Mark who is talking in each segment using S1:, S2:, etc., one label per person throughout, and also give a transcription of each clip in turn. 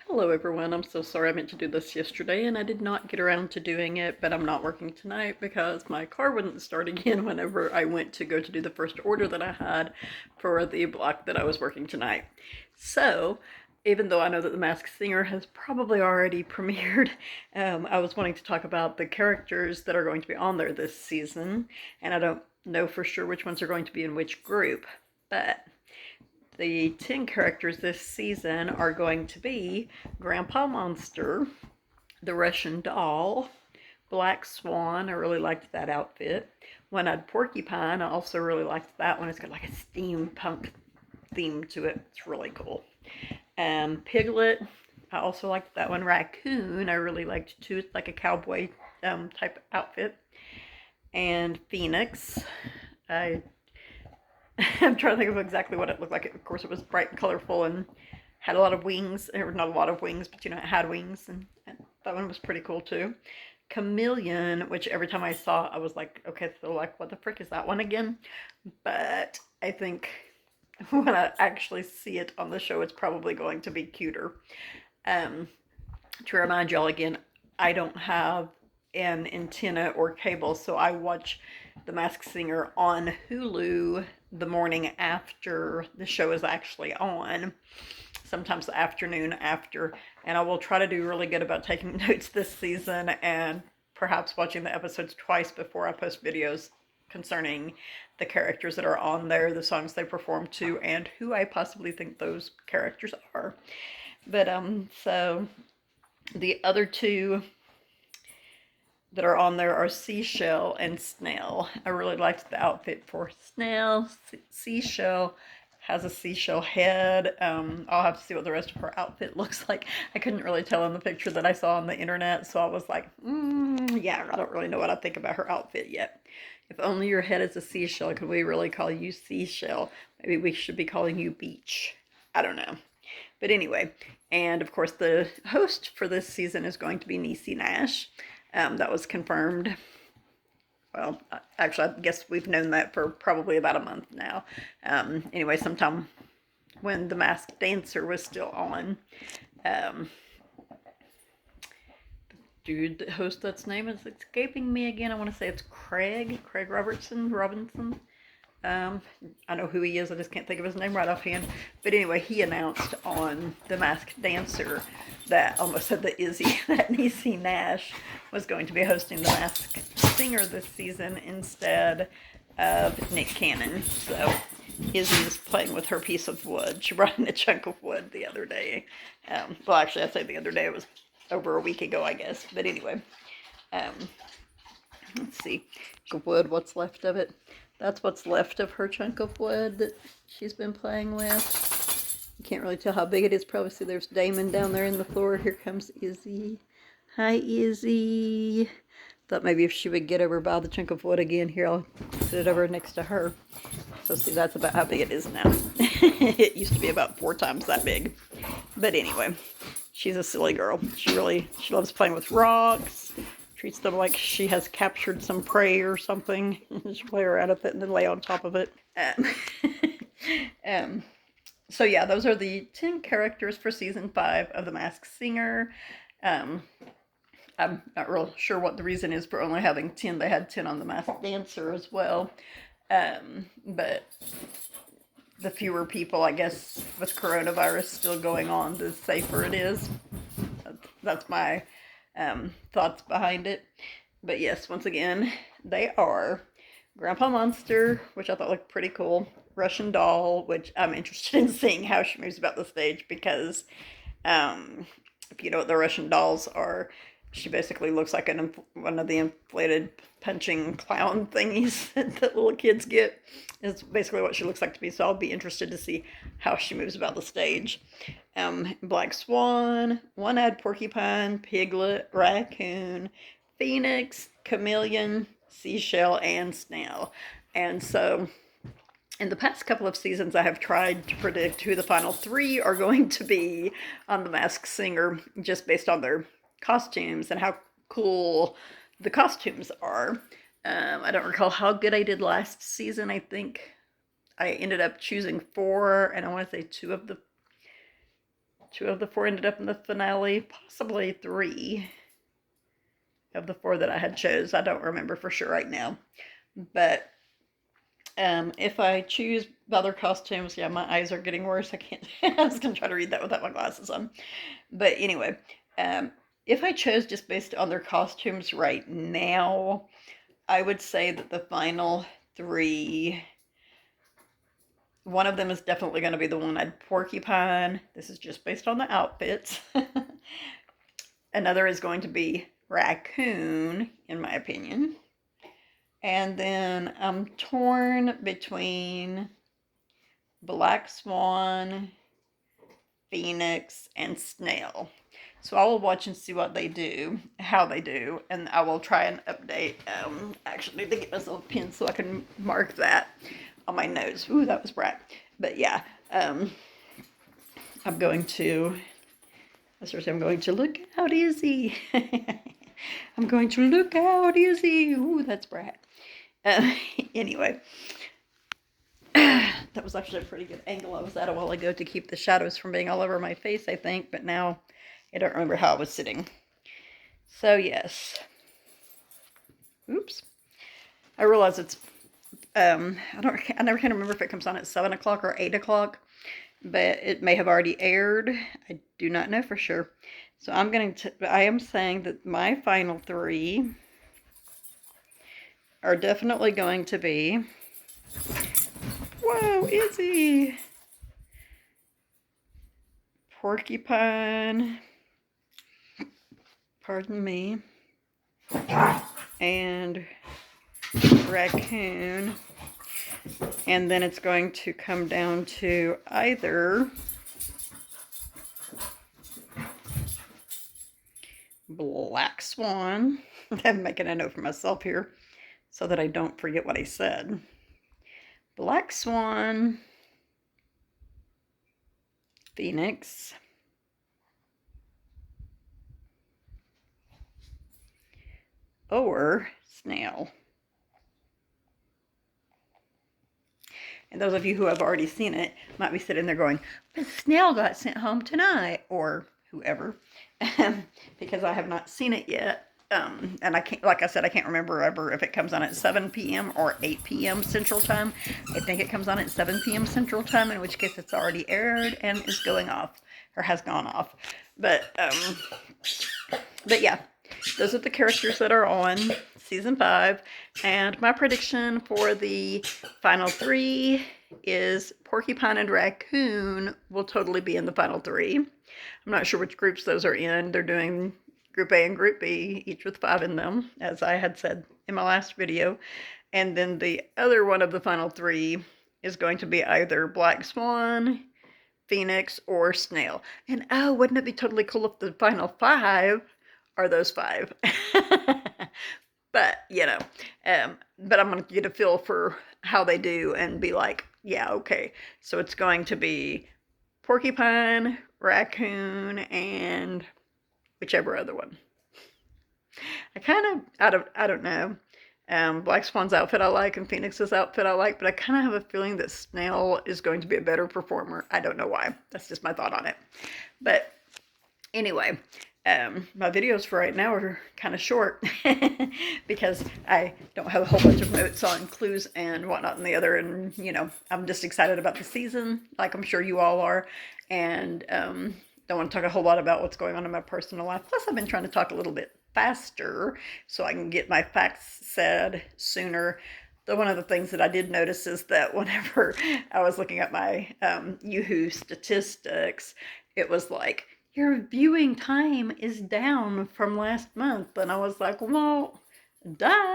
S1: Hello everyone, I'm so sorry I meant to do this yesterday and I did not get around to doing it, but I'm not working tonight because my car wouldn't start again whenever I went to go to do the first order that I had for the block that I was working tonight. So, even though I know that The Masked Singer has probably already premiered, I was wanting to talk about the characters that are going to be on there this season, and I don't know for sure which ones are going to be in which group, but the 10 characters this season are going to be Grandpa Monster, the Russian Doll, Black Swan. I really liked that outfit. One-Eyed Porcupine. I also really liked that one. It's got like a steampunk theme to it. It's really cool. Piglet. I also liked that one. Racoon. I really liked too. It's like a cowboy type outfit. And Phoenix. I I'm trying to think of exactly what it looked like. Of course, it was bright and colorful and had a lot of wings, or not a lot of wings, but you know, it had wings, and that one was pretty cool too. Chameleon, which every time I saw, I was like, okay, so like, what the frick is that one again? But I think when I actually see it on the show, it's probably going to be cuter. Um, to remind y'all again, I don't have an antenna or cable, so I watch The Masked Singer on Hulu the morning after the show is actually on, sometimes the afternoon after, and I will try to do really good about taking notes this season and perhaps watching the episodes twice before I post videos concerning the characters that are on there, the songs they perform to, and who I possibly think those characters are. But so the other two that are on there are Seashell and Snail. I really liked the outfit for Snail. Seashell has a seashell head. I'll have to see what the rest of her outfit looks like. I couldn't really tell in the picture that I saw on the internet, so I was like, yeah, I don't really know what I think about her outfit yet. If only your head is a seashell, could we really call you Seashell? Maybe we should be calling you Beach. I don't know. But anyway, and of course, the host for this season is going to be Niecy Nash. That was confirmed. Well, actually, I guess we've known that for probably about a month now. Anyway, sometime when The Masked Dancer was still on. Um, dude, the host, that's name is escaping me again. I want to say it's Craig Robinson. I know who he is, I just can't think of his name right offhand. But anyway, he announced on The Masked Dancer that, almost said that Izzy, that Niecy Nash was going to be hosting The Masked Singer this season instead of Nick Cannon. So Izzy is playing with her piece of wood. She brought in a chunk of wood the other day. Well, actually, I say the other day, it was over a week ago, I guess. But anyway, um, let's see. Wood, what's left of it? That's what's left of her chunk of wood that she's been playing with. You can't really tell how big it is. Probably see there's Damon down there in the floor. Here comes Izzy. Hi, Izzy. Thought maybe if she would get over by the chunk of wood again, here I'll sit it over next to her. So see, that's about how big it is now. It used to be about 4 times that big. But anyway, she's a silly girl. She loves playing with rocks. Treats them like she has captured some prey or something. She'll play around with it and then lay on top of it. Um, so yeah, those are the 10 characters for season 5 of The Masked Singer. I'm not real sure what the reason is for only having 10. They had 10 on The Masked Dancer as well. But the fewer people, I guess, with coronavirus still going on, the safer it is. That's my thoughts behind it. But yes, once again, they are Grandpa Monster, which I thought looked pretty cool. Russian Doll, which I'm interested in seeing how she moves about the stage because if you know what the Russian dolls are, she basically looks like one of the inflated punching clown thingies that little kids get. Is basically what she looks like to me. So I'll be interested to see how she moves about the stage. Black Swan, One-Eyed Porcupine, Piglet, Racoon, Phoenix, Chameleon, Seashell, and Snail. And so in the past couple of seasons, I have tried to predict who the final 3 are going to be on The Masked Singer, just based on their costumes and how cool the costumes are. I don't recall how good I did last season. I think I ended up choosing 4, and I want to say 2 of the 2 of the 4 ended up in the finale, possibly 3 of the 4 that I had chose. I don't remember for sure right now. But if I choose other costumes, yeah, my eyes are getting worse. I can't, I was going to try to read that without my glasses on. But anyway, if I chose just based on their costumes right now, I would say that the final 3, one of them is definitely going to be the one-eyed porcupine. This is just based on the outfits. Another is going to be Racoon, in my opinion. And then I'm torn between Black Swan, Phoenix, and Snail. So I will watch and see what they do, how they do, and I will try and update. Actually, need to get myself a pen so I can mark that on my notes. Ooh, that was bright. But yeah, I'm going to look out, Izzy. I'm going to look out, Izzy. Ooh, that's bright. Anyway, that was actually a pretty good angle I was at a while ago to keep the shadows from being all over my face, I think, but now I don't remember how I was sitting. So yes. Oops. I realize it's, I never can remember if it comes on at 7 o'clock or 8 o'clock, but it may have already aired. I do not know for sure. So I am saying that my final 3 are definitely going to be, whoa, Izzy! Porcupine, pardon me, and Racoon. And then it's going to come down to either Black Swan. I'm making a note for myself here so that I don't forget what I said. Black Swan, Phoenix, or Snail. And those of you who have already seen it might be sitting there going, but Snail got sent home tonight, or whoever, because I have not seen it yet. And I can't, like I said, I can't remember ever if it comes on at 7 p.m. or 8 p.m. Central Time. I think it comes on at 7 p.m. Central Time, in which case it's already aired and is going off, or has gone off. But yeah, those are the characters that are on season 5. And my prediction for the final 3 is Porcupine and Racoon will totally be in the final 3. I'm not sure which groups those are in. They're doing Group A and Group B, each with 5 in them, as I had said in my last video. And then the other one of the final 3 is going to be either Black Swan, Phoenix, or Snail. And oh, wouldn't it be totally cool if the final 5 are those 5? But, you know, but I'm going to get a feel for how they do and be like, yeah, okay. So it's going to be Porcupine, Racoon, and whichever other one. I don't know. Black Swan's outfit I like and Phoenix's outfit I like, but I kind of have a feeling that Snail is going to be a better performer. I don't know why. That's just my thought on it. But anyway, my videos for right now are kind of short because I don't have a whole bunch of notes on clues and whatnot and the other. And, you know, I'm just excited about the season, like I'm sure you all are. And don't want to talk a whole lot about what's going on in my personal life. Plus, I've been trying to talk a little bit faster so I can get my facts said sooner. One of the things that I did notice is that whenever I was looking at my Yahoo statistics, it was like, your viewing time is down from last month. And I was like, well, duh.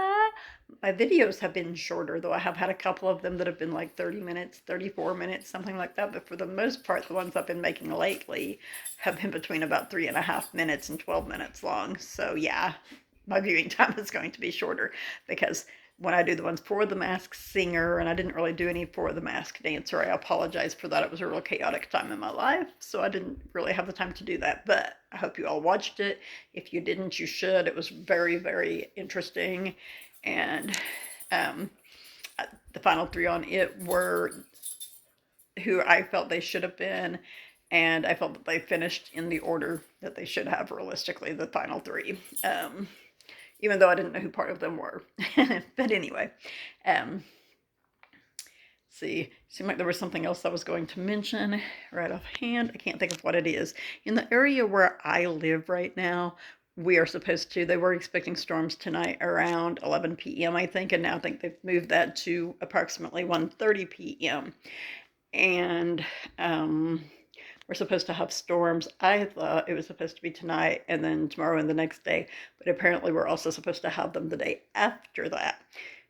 S1: My videos have been shorter, though I have had a couple of them that have been like 30 minutes, 34 minutes, something like that. But for the most part, the ones I've been making lately have been between about 3.5 minutes and 12 minutes long. So yeah, my viewing time is going to be shorter because when I do the ones for The Masked Singer, and I didn't really do any for The Masked Dancer, I apologize for that. It was a real chaotic time in my life, so I didn't really have the time to do that. But I hope you all watched it. If you didn't, you should. It was very, very interesting. And the final 3 on it were who I felt they should have been. and I felt that they finished in the order that they should have realistically, the final three. Even though I didn't know who part of them were. But anyway, seemed like there was something else I was going to mention right offhand. I can't think of what it is. In the area where I live right now, they were expecting storms tonight around 11 p.m. I think, and now I think they've moved that to approximately 1:30 p.m. And we're supposed to have storms. I thought it was supposed to be tonight and then tomorrow and the next day, but apparently we're also supposed to have them the day after that.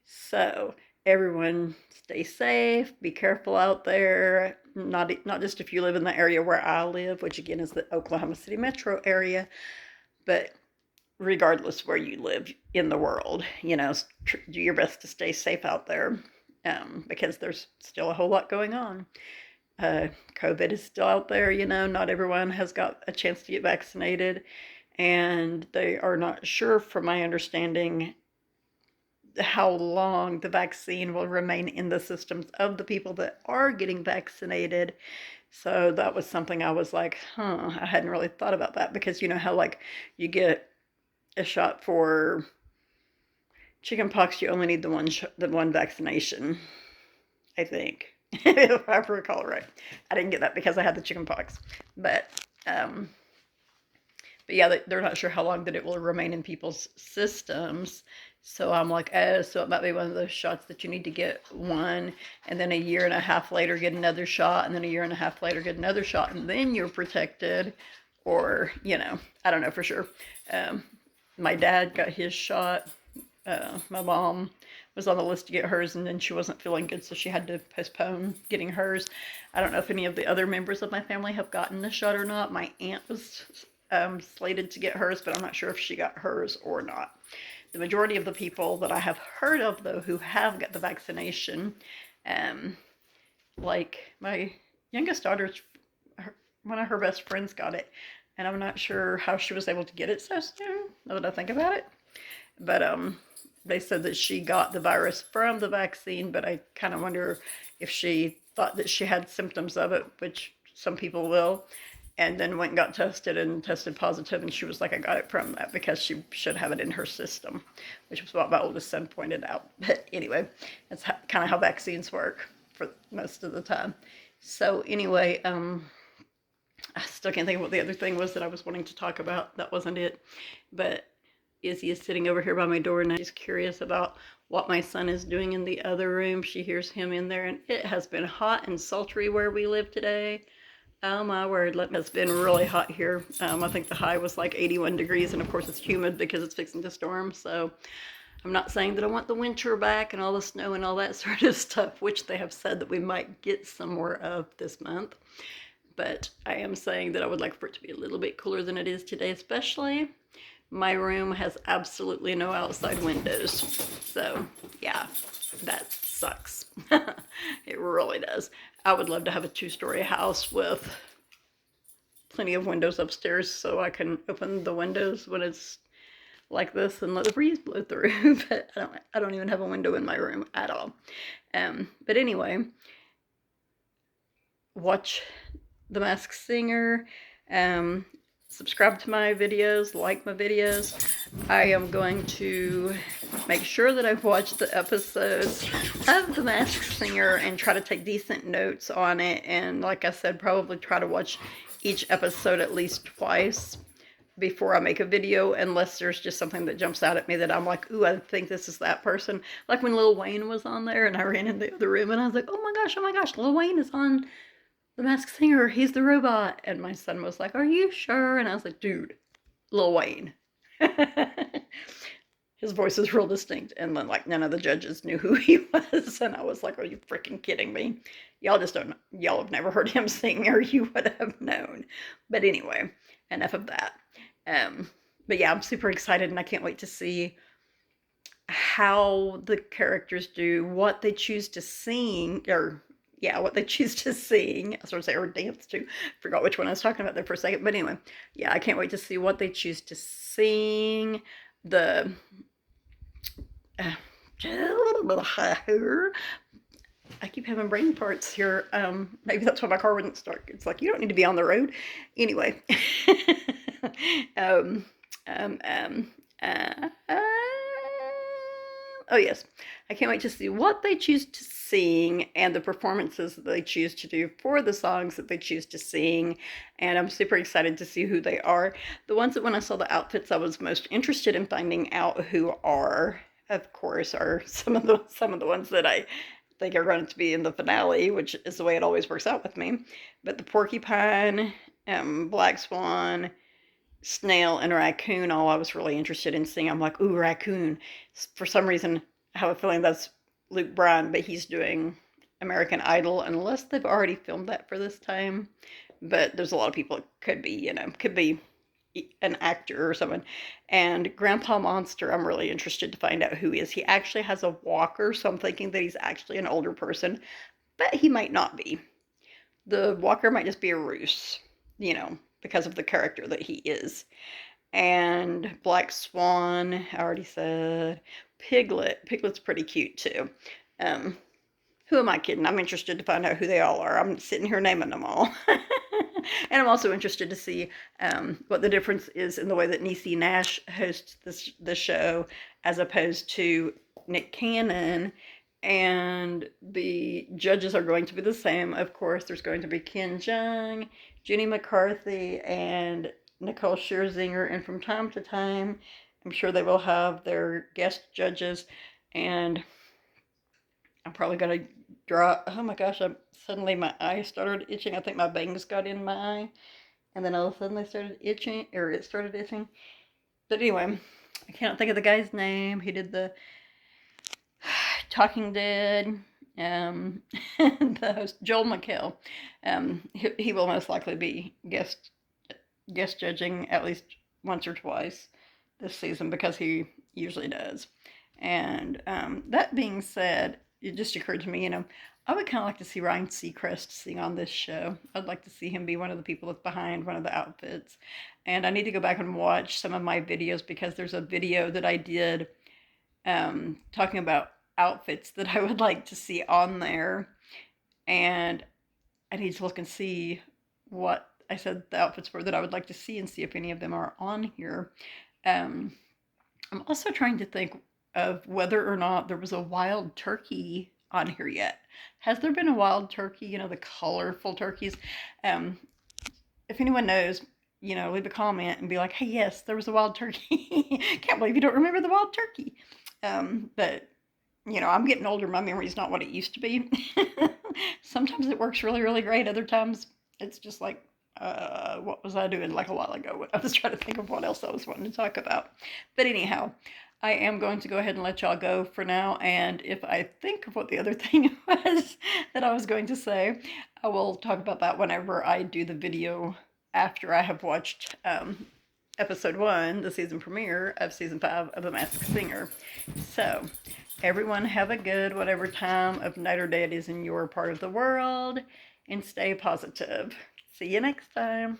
S1: So everyone stay safe, be careful out there. Not just if you live in the area where I live, which again is the Oklahoma City metro area, but regardless where you live in the world, do your best to stay safe out there, because there's still a whole lot going on. COVID is still out there, not everyone has got a chance to get vaccinated, and they are not sure, from my understanding, how long the vaccine will remain in the systems of the people that are getting vaccinated. So that was something I was like, I hadn't really thought about that, because you know how like you get a shot for chickenpox, you only need the one vaccination, I think. If I recall right. I didn't get that because I had the chickenpox. But yeah, they're not sure how long that it will remain in people's systems. So I'm like, so it might be one of those shots that you need to get one, and then a year and a half later get another shot, and then a year and a half later get another shot, and then you're protected. Or, I don't know for sure. My dad got his shot. My mom was on the list to get hers, and then she wasn't feeling good, so she had to postpone getting hers. I don't know if any of the other members of my family have gotten the shot or not. My aunt was slated to get hers, but I'm not sure if she got hers or not. The majority of the people that I have heard of, though, who have got the vaccination, like my youngest daughter's, one of her best friends got it, and I'm not sure how she was able to get it so soon, now that I think about it. But they said that she got the virus from the vaccine, but I kind of wonder if she thought that she had symptoms of it, which some people will, and then went and got tested and tested positive, and she was like, I got it from that, because she should have it in her system, which was what my oldest son pointed out. But anyway, that's kind of how vaccines work for most of the time. So anyway, I still can't think of what the other thing was that I was wanting to talk about. That wasn't it. But Izzy is sitting over here by my door, and she's curious about what my son is doing in the other room. She hears him in there, and it has been hot and sultry where we live today. Oh my word, it's been really hot here. I think the high was like 81 degrees, and of course it's humid because it's fixing to storm. So I'm not saying that I want the winter back and all the snow and all that sort of stuff, which they have said that we might get some more of this month. But I am saying that I would like for it to be a little bit cooler than it is today, especially. My room has absolutely no outside windows. So yeah, that sucks. It really does. I would love to have a 2-story house with plenty of windows upstairs, so I can open the windows when it's like this and let the breeze blow through. But I don't even have a window in my room at all. But anyway, watch The Masked Singer. Subscribe to my videos, like my videos. I am going to make sure that I've watched the episodes of The Masked Singer and try to take decent notes on it. And like I said, probably try to watch each episode at least twice before I make a video, unless there's just something that jumps out at me that I'm like, ooh, I think this is that person. Like when Lil Wayne was on there, and I ran in the other room and I was like, oh my gosh, Lil Wayne is on The Masked Singer, he's the robot. And my son was like, are you sure? And I was like, dude, Lil Wayne. His voice is real distinct. And then like none of the judges knew who he was. And I was like, are you freaking kidding me? Y'all just don't know. Y'all have never heard him sing, or you would have known. But anyway, enough of that. But yeah, I'm super excited, and I can't wait to see how the characters do, what they choose to sing, what they choose to sing. I was going to say, or dance to. Forgot which one I was talking about there for a second. But anyway, yeah, I can't wait to see what they choose to sing. I keep having brain parts here. Maybe that's why my car wouldn't start. It's like, you don't need to be on the road. Anyway. um, um, um, uh, uh, oh, yes. I can't wait to see what they choose to sing and the performances that they choose to do for the songs that they choose to sing. And I'm super excited to see who they are. The ones that when I saw the outfits, I was most interested in finding out who are, of course, are some of the ones that I think are going to be in the finale, which is the way it always works out with me. But the porcupine, black swan, snail, and Racoon, all I was really interested in seeing. I'm like, ooh, Racoon. For some reason, I have a feeling that's Luke Bryan, but he's doing American Idol, unless they've already filmed that for this time. But there's a lot of people it could be, could be an actor or someone. And Grandpa Monster, I'm really interested to find out who he is. He actually has a walker, so I'm thinking that he's actually an older person, but he might not be. The walker might just be a ruse, because of the character that he is. And Black Swan, I already said. Piglet. Piglet's pretty cute too. Um, who am I kidding? I'm interested to find out who they all are. I'm sitting here naming them all. And I'm also interested to see what the difference is in the way that Niecy Nash hosts the show as opposed to Nick Cannon. And the judges are going to be the same. Of course, there's going to be Ken Jeong, Jenny McCarthy, and Nicole Scherzinger. And from time to time, I'm sure they will have their guest judges. And I'm probably going to draw. Oh my gosh, suddenly my eye started itching. I think my bangs got in my eye. And then all of a sudden they started itching, or it started itching. But anyway, I can't think of the guy's name. He did the Talking Dead, the host, Joel McHale. He will most likely be guest judging at least once or twice this season because he usually does. And that being said, it just occurred to me, I would kind of like to see Ryan Seacrest sing on this show. I'd like to see him be one of the people that's behind one of the outfits. And I need to go back and watch some of my videos because there's a video that I did talking about outfits that I would like to see on there. And I need to look and see what I said the outfits were that I would like to see and see if any of them are on here. I'm also trying to think of whether or not there was a wild turkey on here yet. Has there been a wild turkey? The colorful turkeys. If anyone knows, leave a comment and be like, hey, yes, there was a wild turkey. Can't believe you don't remember the wild turkey. But, I'm getting older. My memory's not what it used to be. Sometimes it works really, really great. Other times it's just like, what was I doing like a while ago? I was trying to think of what else I was wanting to talk about. But anyhow, I am going to go ahead and let y'all go for now. And if I think of what the other thing was that I was going to say, I will talk about that whenever I do the video after I have watched episode 1, the season premiere of season 5 of The Masked Singer. So, everyone have a good whatever time of night or day it is in your part of the world, and stay positive. See you next time.